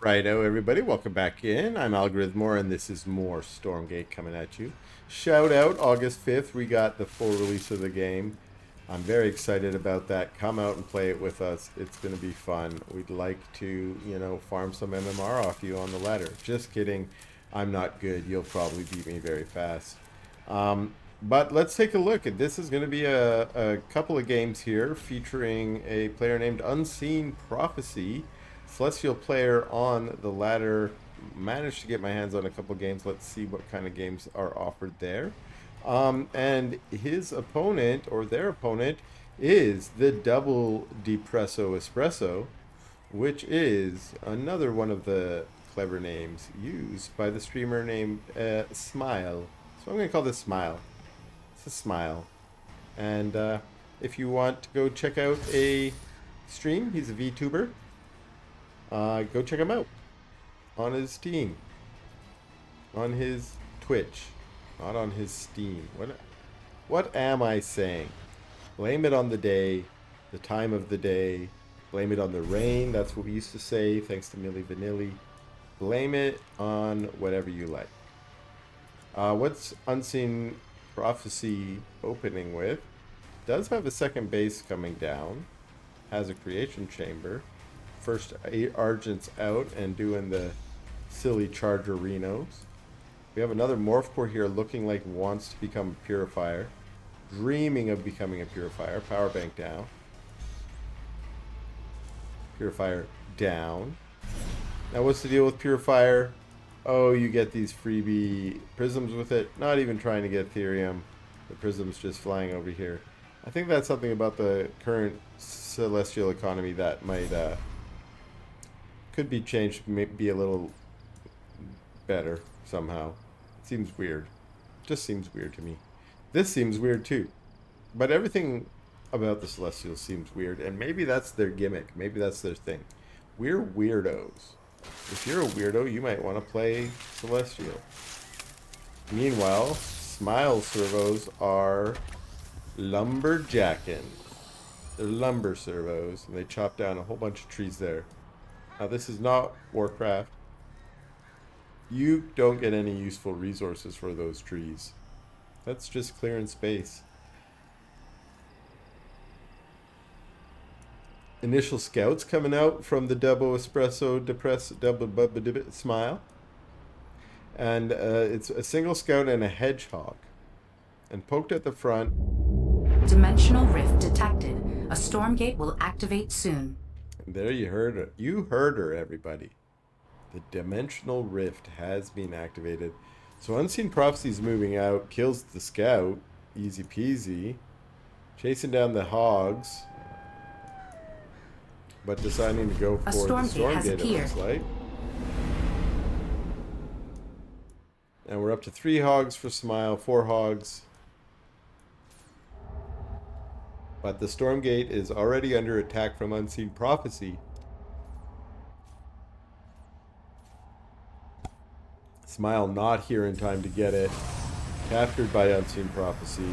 Righto, everybody, welcome back in. I'm Algorithmore, and this is more Stormgate coming at you. Shout out, August 5th, we got the full release of the game. I'm very excited about that. Come out and play it with us. It's going to be fun. We'd like to, farm some MMR off you on the ladder. Just kidding. I'm not good. You'll probably beat me very fast. But let's take a look. This is going to be a couple of games here featuring a player named UnseenProphecy. Celestial player on the ladder. Managed to get my hands on a couple games. Let's see what kind of games are offered there. And his opponent, or their opponent, is the Double Depresso Espresso, which is another one of the clever names used by the streamer named Smile. So I'm going to call this Smile. It's a Smile. And if you want to go check out a stream, he's a VTuber. Go check him out on his Steam, on his Twitch, not on his Steam. What am I saying? Blame it on the day, the time of the day. Blame it on the rain. That's what we used to say, thanks to Milli Vanilli. Blame it on whatever you like. What's Unseen Prophecy opening with? Does have a second base coming down. Has a creation chamber. First 8 Argents out and doing the silly Charger Renos. We have another Morph Core here looking like wants to become a Purifier. Dreaming of becoming a Purifier. Power Bank down. Purifier down. Now what's the deal with Purifier? Oh, you get these freebie prisms with it. Not even trying to get Therium. The prism's just flying over here. I think that's something about the current celestial economy that might could be changed, maybe a little better somehow. Seems weird. Just seems weird to me. This seems weird too. But everything about the Celestials seems weird, and maybe that's their gimmick. Maybe that's their thing. We're weirdos. If you're a weirdo, you might want to play Celestial. Meanwhile, Smile servos are lumberjacking. They're lumber servos, and they chop down a whole bunch of trees there. Now, this is not Warcraft. You don't get any useful resources for those trees. That's just clearing space. Initial scouts coming out from the Double Espresso Double Smile. And it's a single scout and a hedgehog. And poked at the front. Dimensional rift detected. A Stormgate will activate soon. There you heard her. You heard her, everybody. The dimensional rift has been activated. So Unseen Prophecy's moving out, kills the scout. Easy peasy. Chasing down the hogs. But deciding to go for the Stormgate, it looks like. And we're up to 3 hogs for Smile, 4 hogs. But the Stormgate is already under attack from Unseen Prophecy. Smile not here in time to get it. Captured by Unseen Prophecy.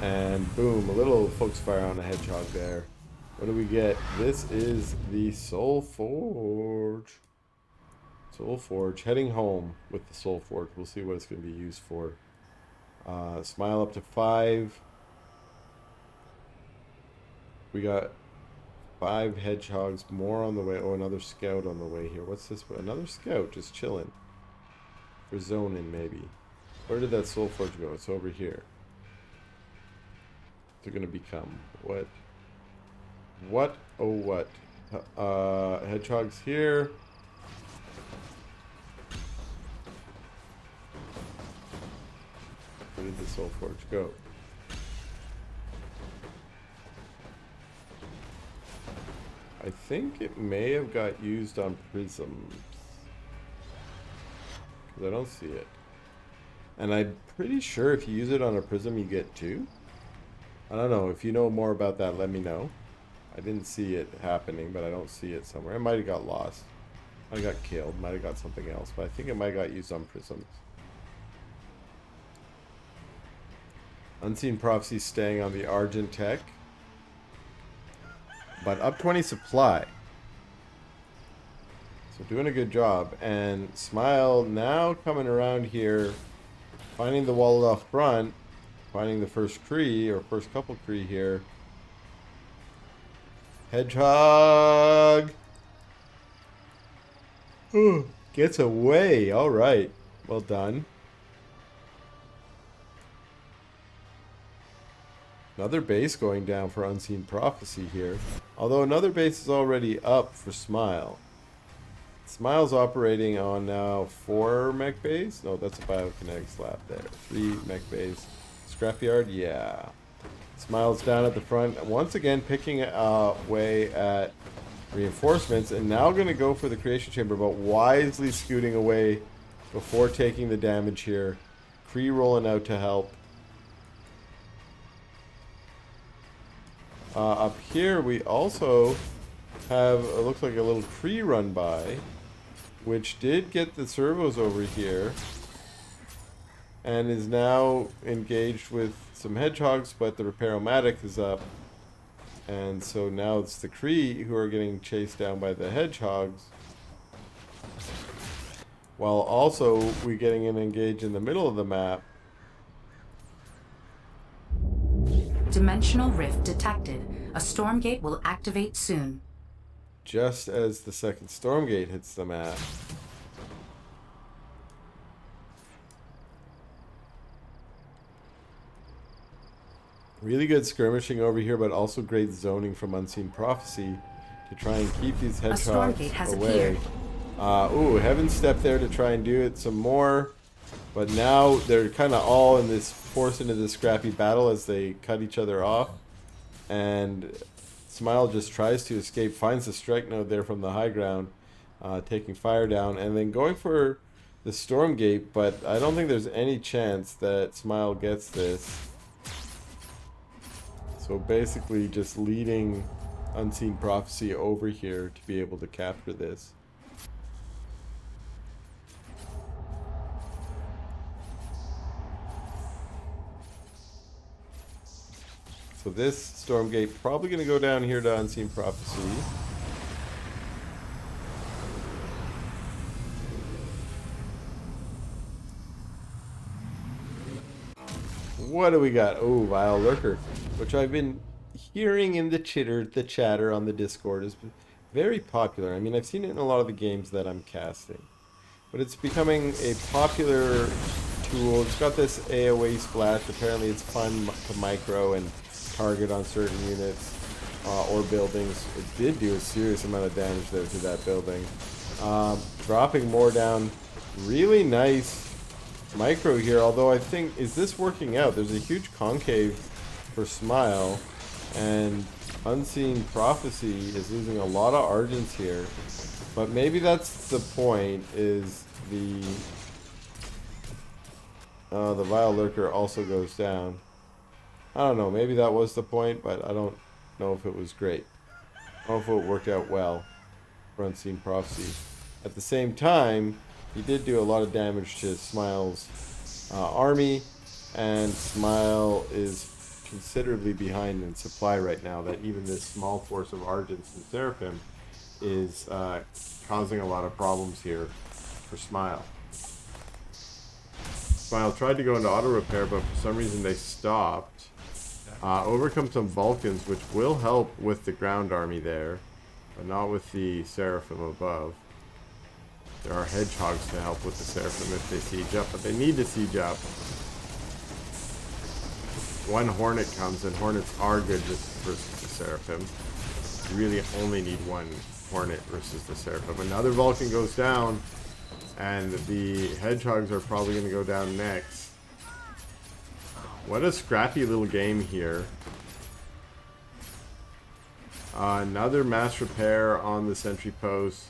And boom, a little focus fire on the hedgehog there. What do we get? This is the Soul Forge. Soul Forge. Heading home with the Soul Forge. We'll see what it's going to be used for. Smile up to 5. We got 5 hedgehogs, more on the way. Oh, another scout on the way here. What's this? Another scout just chilling. For zoning, maybe. Where did that Soul Forge go? It's over here. They're going to become what? What? Oh, what? Hedgehogs here. Where did the Soul Forge go? I think it may have got used on prisms. Because I don't see it. And I'm pretty sure if you use it on a prism, you get 2. I don't know. If you know more about that, let me know. I didn't see it happening, but I don't see it somewhere. It might have got lost. Might have got killed. Might have got something else. But I think it might have got used on prisms. Unseen Prophecy staying on the Argent Tech. But up 20 supply. So doing a good job. And Smile now coming around here, finding the wall off front, finding the first Kree, or first couple Kree here. Hedgehog! Ooh, gets away. All right. Well done. Another base going down for Unseen Prophecy here. Although another base is already up for Smile. Smile's operating on now 4 mech bays. No, that's a biokinetic slab there. 3 mech bays. Scrapyard, yeah. Smile's down at the front. Once again, picking away at reinforcements. And now going to go for the creation chamber, but wisely scooting away before taking the damage here. Kree rolling out to help. Up here, we also have, it looks like a little Kree run by, which did get the servos over here, and is now engaged with some hedgehogs, but the Repair-O-Matic is up. And so now it's the Kree who are getting chased down by the hedgehogs, while also we getting engaged in the middle of the map. Dimensional rift detected. A Stormgate will activate soon. Just as the second Stormgate hits the map. Really good skirmishing over here, but also great zoning from Unseen Prophecy to try and keep these hedgehogs Stormgate has away. Ooh, Heaven Step there to try and do it some more. But now they're kind of all in this, forced into this scrappy battle as they cut each other off. And Smile just tries to escape, finds the strike node there from the high ground, taking fire down, and then going for the Stormgate, but I don't think there's any chance that Smile gets this. So basically just leading Unseen Prophecy over here to be able to capture this. So this Stormgate probably going to go down here to Unseen Prophecy. What do we got? Oh, Vile Lurker, which I've been hearing in the chatter on the Discord is very popular. I mean, I've seen it in a lot of the games that I'm casting, but it's becoming a popular tool. It's got this AoE splash. Apparently it's fun to micro and target on certain units or buildings. It did do a serious amount of damage there to that building. Dropping more down. Really nice micro here, although I think, is this working out? There's a huge concave for Smile, and Unseen Prophecy is losing a lot of Argents here. But maybe that's the point, is the Vile Lurker also goes down. I don't know, maybe that was the point, but I don't know if it was great. I don't know if it worked out well for Unseen Prophecy. At the same time, he did do a lot of damage to Smile's army, and Smile is considerably behind in supply right now, that even this small force of Argents and Seraphim is causing a lot of problems here for Smile. Smile tried to go into auto repair, but for some reason they stopped. Overcome some Vulcans, which will help with the ground army there, but not with the Seraphim above. There are hedgehogs to help with the Seraphim if they siege up, but they need to siege up. One Hornet comes, and Hornets are good versus the Seraphim. You really only need one Hornet versus the Seraphim. Another Vulcan goes down, and the hedgehogs are probably going to go down next. What a scrappy little game here. Another mass repair on the sentry post.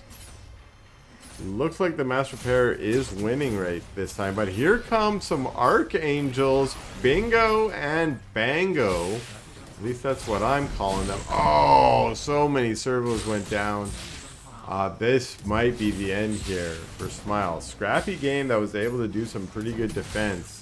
Looks like the mass repair is winning right this time, but here come some Archangels, Bingo and Bango. At least that's what I'm calling them. Oh, so many servos went down. This might be the end here for Smile. Scrappy game that was able to do some pretty good defense.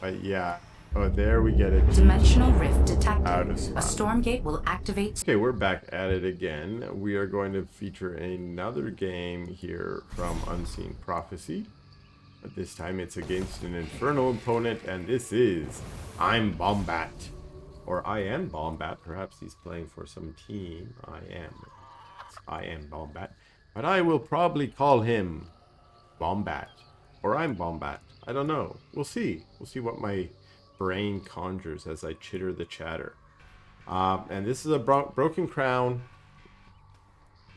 But yeah, Oh, there we get it. Dimensional rift detected. Out of A spot. Stormgate will activate. Okay, we're back at it again. We are going to feature another game here from UnseenProphecy. But this time it's against an infernal opponent, and this is IMBombat. Or IMBombat. Perhaps he's playing for some team. IMBombat. But I will probably call him Bombat. Or IMBombat. I don't know. We'll see. We'll see what my brain conjures as I chitter the chatter. And this is a Broken Crown.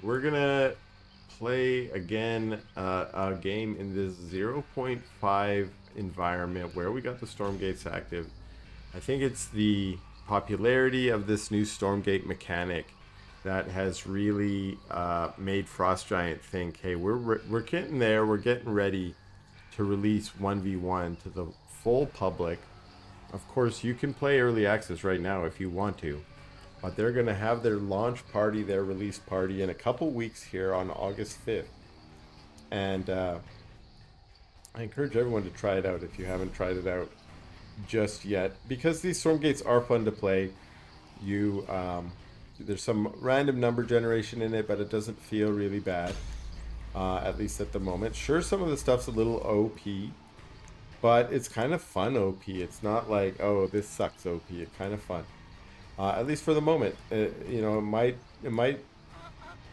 We're gonna play again a game in this 0.5 environment where we got the Stormgates active. I think it's the popularity of this new Stormgate mechanic that has really made Frost Giant think, hey, we're getting there. We're getting ready to release 1v1 to the full public. Of course, you can play early access right now if you want to, but they're going to have their launch party, their release party in a couple weeks here on August 5th. And I encourage everyone to try it out if you haven't tried it out just yet, because these Stormgates are fun to play. There's some random number generation in it, but it doesn't feel really bad, at least at the moment. Sure, some of the stuff's a little OP, but it's kind of fun OP. It's not like, oh, this sucks OP. It's kind of fun, at least for the moment. It might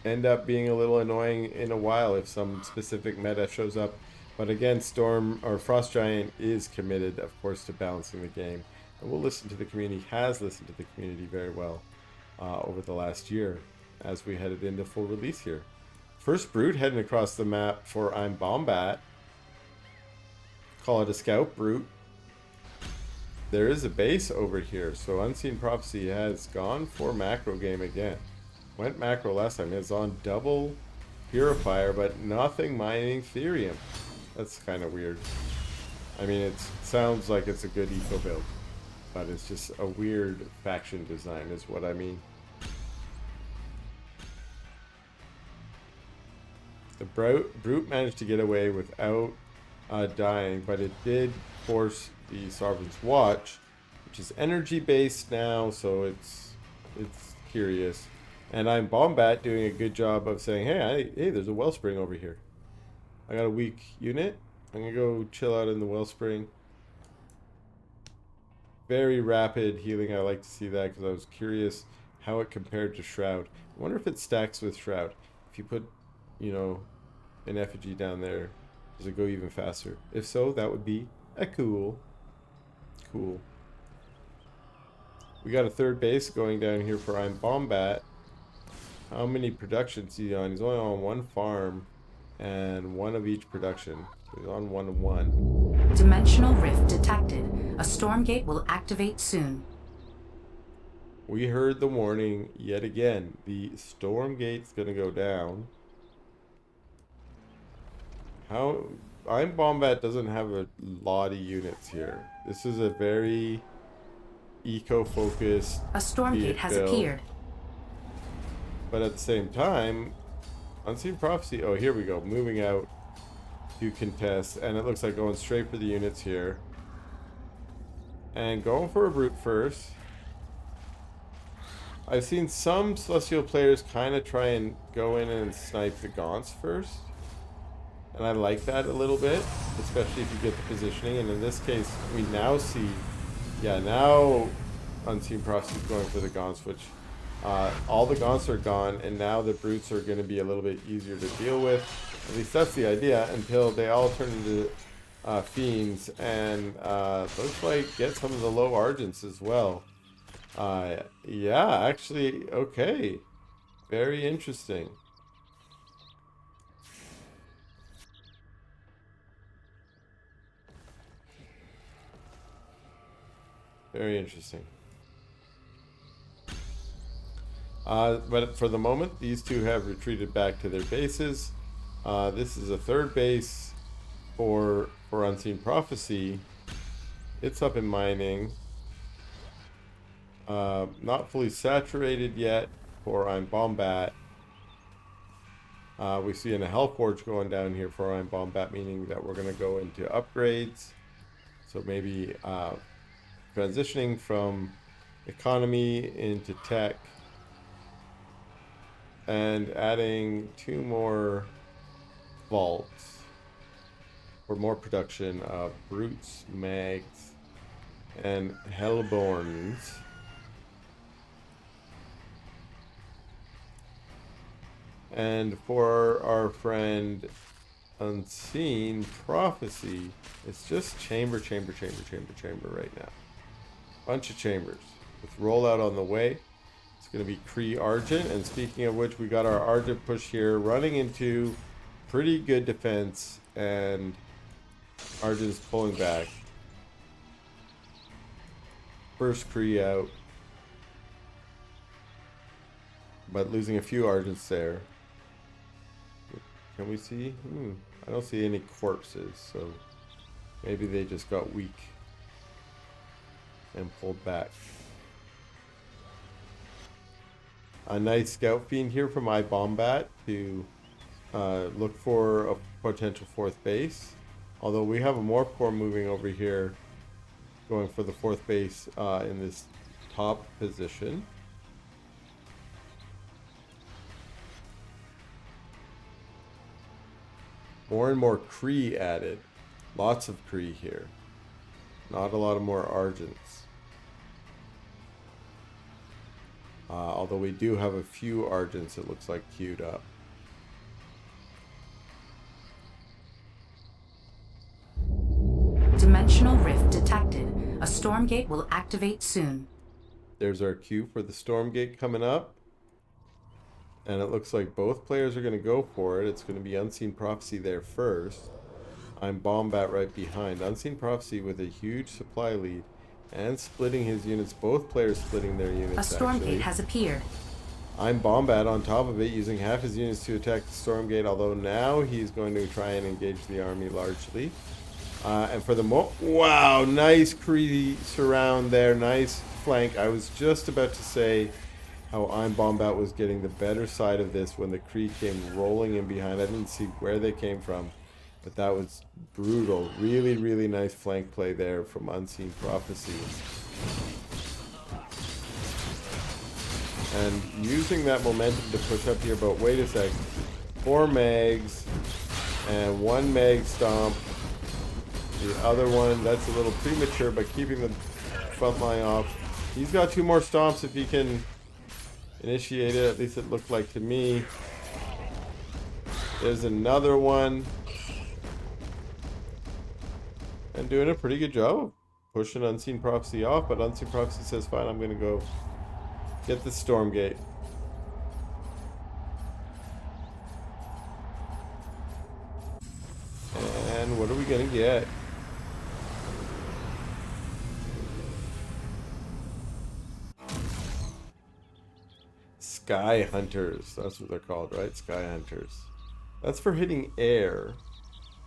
end up being a little annoying in a while if some specific meta shows up. But again, Frost Giant is committed, of course, to balancing the game, and we'll listen to the community. Has listened to the community very well over the last year as we headed into full release here. First Brute heading across the map for IMBombat. Call it a scout brute. There is a base over here, so UnseenProphecy has gone for macro game again. Went macro last time. It's on double purifier, but nothing mining Therium. That's kind of weird. I mean, it sounds like it's a good eco build, but it's just a weird faction design is what I mean. The Brute managed to get away without dying, but it did force the Sovereign's Watch, which is energy based now, so it's curious. And IMBombat doing a good job of saying, hey, there's a wellspring over here. I got a weak unit. I'm gonna go chill out in the wellspring. Very rapid healing. I like to see that because I was curious how it compared to Shroud. I wonder if it stacks with Shroud. If you put, an effigy down there, does it go even faster? If so, that would be a cool. We got a third base going down here for IMBombat. How many productions is he on? He's only on one farm and one of each production. So he's on 1-1. Dimensional rift detected. A Stormgate will activate soon. We heard the warning yet again. The Stormgate's gonna go down. How IMBombat doesn't have a lot of units here. This is a very eco-focused. A Stormgate has appeared. But at the same time, UnseenProphecy. Oh, here we go. Moving out to contest, and it looks like going straight for the units here. And going for a brute first. I've seen some Celestial players kind of try and go in and snipe the Gaunts first. And I like that a little bit, especially if you get the positioning. And in this case, we now see, now UnseenProphecy is going for the Gaunts, which all the Gaunts are gone, and now the brutes are going to be a little bit easier to deal with. At least that's the idea, until they all turn into fiends, and looks like get some of the low Argents as well. Actually, okay. Very interesting. Very interesting. But for the moment, these two have retreated back to their bases. This is a third base for UnseenProphecy. It's up in mining. Not fully saturated yet for IMBombat. We see a Hell Forge going down here for IMBombat, meaning that we're going to go into upgrades. So maybe transitioning from economy into tech and adding 2 more vaults for more production of brutes, mags, and hellborns. And for our friend UnseenProphecy, it's just chamber right now. Bunch of chambers with rollout on the way. It's going to be Kree Argent, and speaking of which, we got our Argent push here running into pretty good defense, and Argent's pulling back. First Kree out, but losing a few Argents there. Can we see? I don't see any corpses, so maybe they just got weak and pulled back. A nice scout fiend here from IMBombat to look for a potential 4th base. Although we have a Morph Core moving over here, going for the 4th base in this top position. More and more Kree added. Lots of Kree here. Not a lot of more Argents. Although we do have a few Argents, it looks like, queued up. Dimensional rift detected. A Stormgate will activate soon. There's our cue for the Stormgate coming up. And it looks like both players are going to go for it. It's going to be UnseenProphecy there first. IMBombat right behind. UnseenProphecy with a huge supply lead and splitting his units. Both players splitting their units. A Stormgate has appeared. IMBombat on top of it, using half his units to attack the Stormgate, although now he's going to try and engage the army largely. And for the wow, nice Kree surround there. Nice flank. I was just about to say how IMBombat was getting the better side of this when the Kree came rolling in behind. I didn't see where they came from, but that was brutal. Really, really nice flank play there from UnseenProphecy. And using that momentum to push up here, but wait a sec. 4 mags and 1 mag stomp. The other one, that's a little premature, but keeping the front line off. He's got 2 more stomps if he can initiate it, at least it looked like to me. There's another one. And doing a pretty good job of pushing UnseenProphecy off, but UnseenProphecy says, fine, I'm going to go get the Stormgate. And what are we going to get? Sky Hunters, that's what they're called, right? Sky Hunters. That's for hitting air,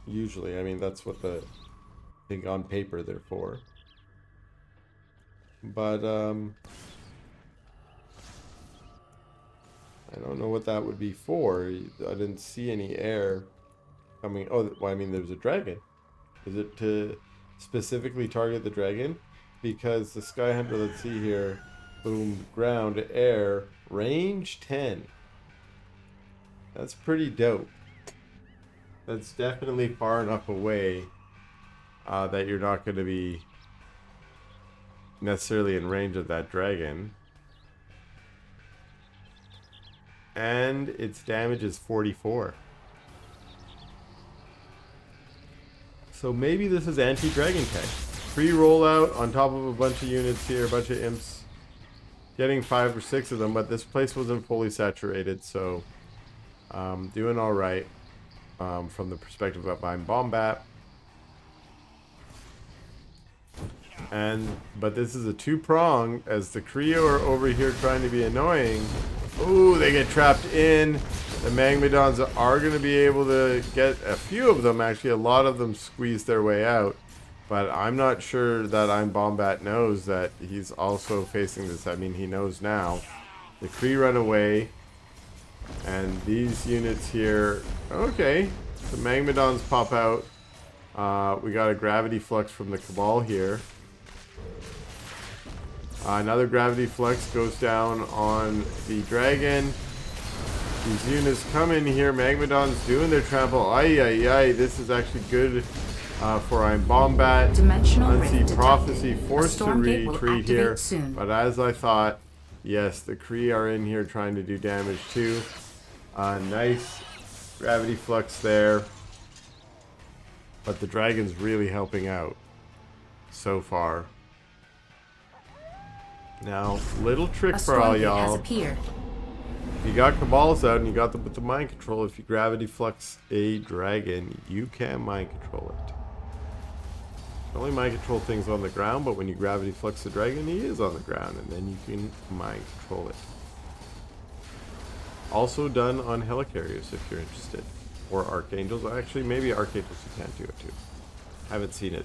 usually. I mean, that's what I think on paper they're for. But, I don't know what that would be for. I didn't see any air coming. Oh, well, I mean, there's a dragon. Is it to specifically target the dragon? Because the Sky Hunter, let's see here. Boom, ground, air, range 10. That's pretty dope. That's definitely far enough away that you're not going to be necessarily in range of that dragon. And its damage is 44. So maybe this is anti-dragon tech. Free rollout on top of a bunch of units here, a bunch of imps. Getting 5 or 6 of them, but this place wasn't fully saturated, so doing all right from the perspective of IMBombat. But this is a 2-prong, as the Kree are over here trying to be annoying. Ooh, they get trapped in. The Magmadons are going to be able to get a few of them, actually a lot of them squeeze their way out. But I'm not sure that IMBombat knows that he's also facing this. I mean, he knows now. The Kree run away. And these units here... Okay. The Magmadons pop out. We got a gravity flux from the Cabal here. Another gravity flux goes down on the dragon. These units come in here. Magmadon's doing their trample. Ay, ay, ay. This is actually good for IMBombat. UnseenProphecy forced to retreat here. Soon. But as I thought, yes, the Kree are in here trying to do damage too. Nice gravity flux there. But the dragon's really helping out so far. Now, little trick for all y'all. You got Cabals out and you got them with the mind control. If you gravity flux a dragon, you can mind control it. You can only mind control things on the ground, but when you gravity flux the dragon, he is on the ground, and then you can mind control it. Also done on helicarriers if you're interested. Or archangels. Actually, maybe archangels you can do it too. Haven't seen it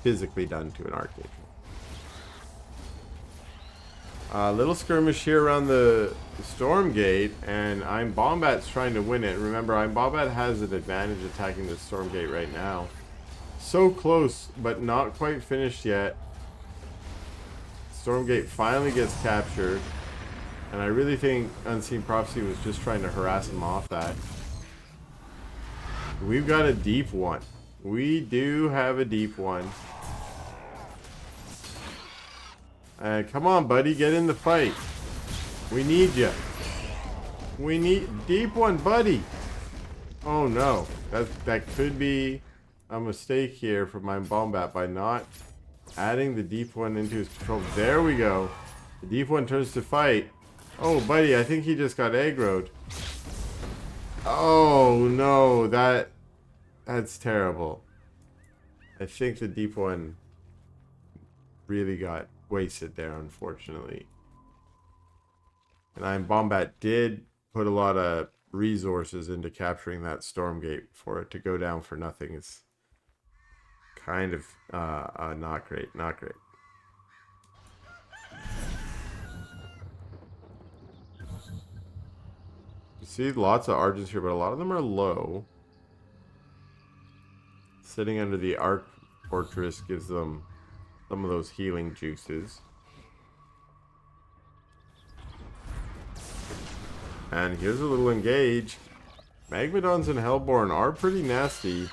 physically done to an archangel. Little skirmish here around the Stormgate, and IMBombat's trying to win it. Remember, IMBombat has an advantage attacking the Stormgate right now. So close, but not quite finished yet. Stormgate finally gets captured, and I really think UnseenProphecy was just trying to harass him off that. We've got a deep one. We do have a deep one. Come on, buddy, get in the fight. We need you. We need deep one, buddy. Oh no, that could be a mistake here from IMBombat by not adding the deep one into his control. There we go. The deep one turns to fight. Oh, buddy, I think he just got aggroed. Oh no, that's terrible. I think the deep one really got wasted there, unfortunately. And IMBombat did put a lot of resources into capturing that Stormgate. For it to go down for nothing is kind of not great. Not great. You see lots of Argents here, but a lot of them are low. Sitting under the Arc Fortress gives them some of those healing juices. And here's a little engage. Magmadons and Hellborn are pretty nasty.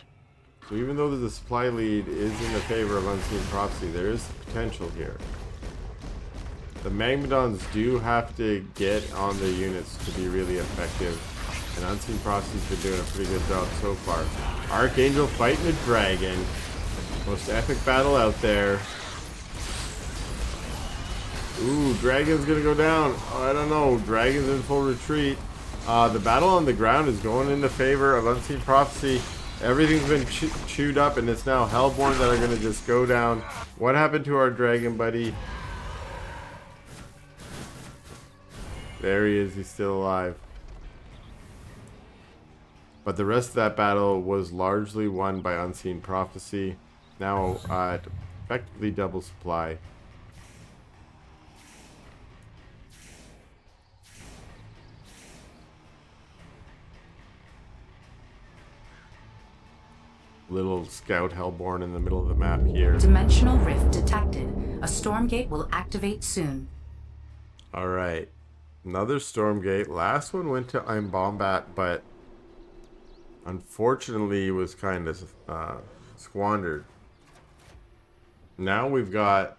So even though the supply lead is in the favor of UnseenProphecy, there is potential here. The Magmadons do have to get on the units to be really effective. And UnseenProphecy's been doing a pretty good job so far. Archangel fighting a dragon. Most epic battle out there. Ooh, dragon's gonna go down. Oh, I don't know. Dragon's in full retreat. The battle on the ground is going in the favor of UnseenProphecy. Everything's been chewed up, and it's now Hellborn that are gonna just go down. What happened to our dragon, buddy? There he is. He's still alive. But the rest of that battle was largely won by UnseenProphecy. Now at effectively double supply. Little scout Hellborn in the middle of the map here. Dimensional rift detected. A Stormgate will activate soon. Alright. Another Stormgate. Last one went to IMBombat, but unfortunately was kind of squandered. Now we've got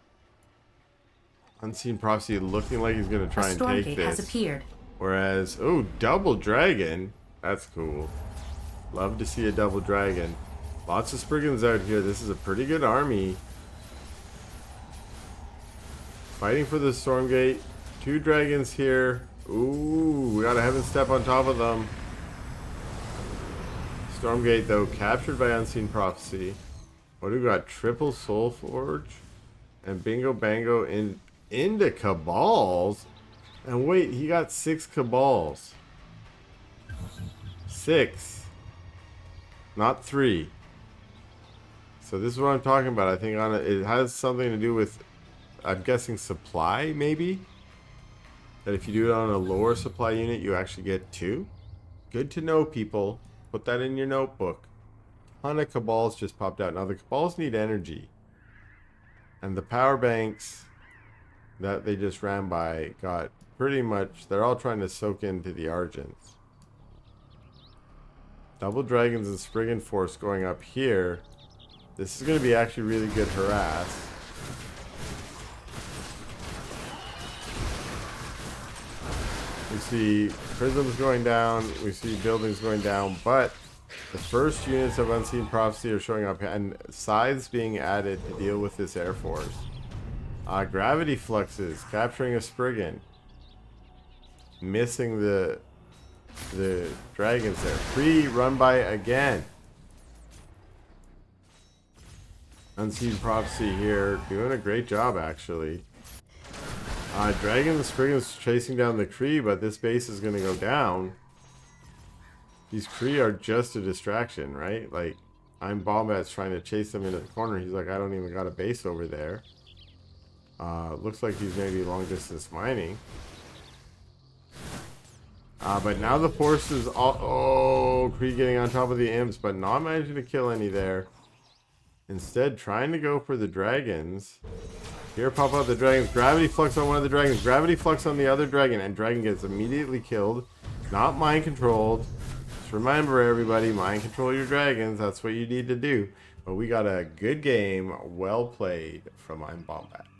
UnseenProphecy looking like he's going to try and take this. Has appeared. Whereas, oh, double dragon. That's cool. Love to see a double dragon. Lots of Spriggans out here. This is a pretty good army. Fighting for the Stormgate. 2 dragons here. Ooh, we got a Heaven Step on top of them. Stormgate, though, captured by UnseenProphecy. What do we got? Triple Soul Forge. And Bingo Bango into Cabals. And wait, he got 6 Cabals. 6. Not 3. So this is what I'm talking about. I think it has something to do with, I'm guessing, supply, maybe? That if you do it on a lower supply unit, you actually get 2? Good to know, people. Put that in your notebook. Ton of Cabals just popped out. Now, the Cabals need energy. And the power banks that they just ran by got pretty much, they're all trying to soak into the Argents. Double Dragons and Spriggan Force going up here. This is going to be actually really good harass. We see prisms going down, we see buildings going down, but the first units of Unseen Prophecy are showing up, and scythes being added to deal with this Air Force. Gravity Fluxes, capturing a Spriggan. Missing the dragons there. Free run by again. Unseen Prophecy here, doing a great job actually. Dragon the Spriggan's chasing down the Kree, but this base is going to go down. These Kree are just a distraction, right? Like, IMBombat's trying to chase them into the corner. He's like, I don't even got a base over there. Looks like he's maybe long distance mining. But now the forces all... Oh, Kree getting on top of the imps, but not managing to kill any there. Instead, trying to go for the dragons. Here pop out the dragons. Gravity Flux on one of the dragons. Gravity Flux on the other dragon. And dragon gets immediately killed. Not mind controlled. Just remember everybody, mind control your dragons. That's what you need to do. But we got a good game. Well played from IMBombat.